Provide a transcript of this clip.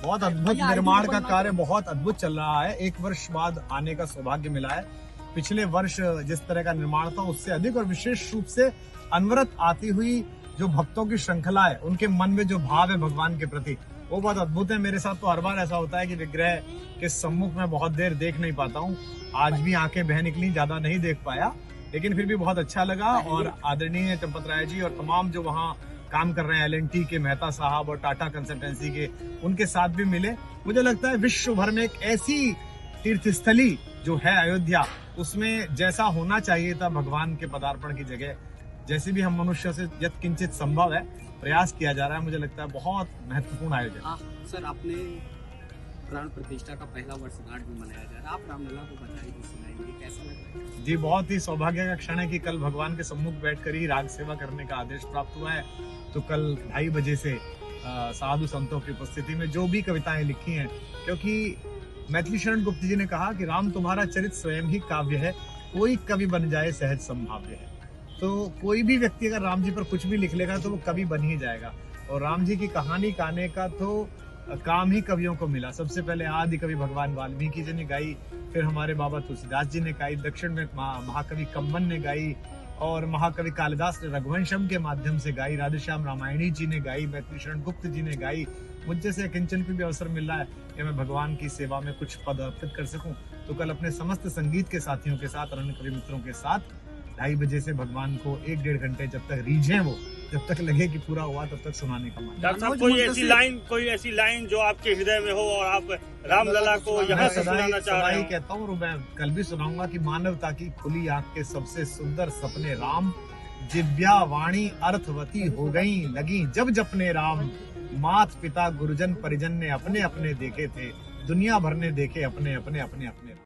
बहुत अद्भुत निर्माण का कार्य बहुत अद्भुत चल रहा है। 1 वर्ष बाद आने का सौभाग्य मिला है। पिछले वर्ष जिस तरह का निर्माण था उससे अधिक और विशेष रूप से अनवरत आती हुई जो भक्तों की श्रृंखला है, उनके मन में जो भाव है भगवान के प्रति, वो बहुत अद्भुत है। मेरे साथ तो हर बार ऐसा होता है कि विग्रह के सम्मुख में बहुत देर देख नहीं पाता हूँ। आज भी आंखें बह निकली, ज्यादा नहीं देख पाया, लेकिन फिर भी बहुत अच्छा लगा। और आदरणीय चंपत राय जी और तमाम जो वहाँ काम कर रहे हैं LNT के मेहता साहब और टाटा कंसल्टेंसी के, उनके साथ भी मिले। मुझे लगता है विश्व भर में एक ऐसी तीर्थस्थली जो है अयोध्या, उसमें जैसा होना चाहिए था भगवान के पदार्पण की जगह, जैसे भी हम मनुष्य से यत् किंचित संभव है प्रयास किया जा रहा है। मुझे लगता है बहुत महत्वपूर्ण आयोजन। सर, आपने प्राण प्रतिष्ठा का पहला वर्षगांठ भी मनाया जा रहा है, आप रामलला को बधाई भी सुनाएंगे, कैसा लग रहा है? जी, बहुत ही सौभाग्य का क्षण है कि कल भगवान के सम्मुख बैठकर ही राग सेवा करने का आदेश प्राप्त हुआ है। तो कल 2:30 बजे से साधु संतों की उपस्थिति में जो भी कविताएं लिखी हैं, क्योंकि मैथिली शरण गुप्त जी ने कहा कि राम तुम्हारा चरित्र स्वयं ही काव्य है, कोई कवि बन जाए सहज संभाव्य है। तो कोई भी व्यक्ति अगर राम जी पर कुछ भी लिख लेगा तो वो कवि बन ही जाएगा। और राम जी की कहानी गाने का तो काम ही कवियों को मिला। सबसे पहले आदि कवि भगवान वाल्मीकि जी ने गाई, फिर हमारे बाबा तुलसीदास जी ने गाई, दक्षिण में महाकवि कम्बन ने गाई, और महाकवि कालिदास ने रघुवंशम के माध्यम से गाई, राधेश्याम रामायणी जी ने गाई, मैथिली शरण गुप्त जी ने गाई। मुझ जैसे किंचन को भी अवसर मिल रहा है कि मैं भगवान की सेवा में कुछ पद अर्पित कर सकूं, तो कल अपने समस्त संगीत के साथियों के साथ, अन्य कवि मित्रों के साथ 2:30 बजे से भगवान को 1-1.5 घंटे जब तक रीझे वो, जब तक लगे कि पूरा हुआ, तब तक सुनाने का मन। डॉक्टर साहब, कोई ऐसी लाइन जो आपके हृदय में हो और आप रामलला को यहाँ से सुनाना चाह रहे हैं? कहता हूँ, मैं कल भी सुनाऊंगा कि मानवता की खुली आंख के सबसे सुंदर सपने राम, जिव्या वाणी अर्थवती हो गई लगी जब जपने राम, मात पिता गुरुजन परिजन ने अपने अपने देखे थे, दुनिया भर ने देखे अपने अपने अपने अपने।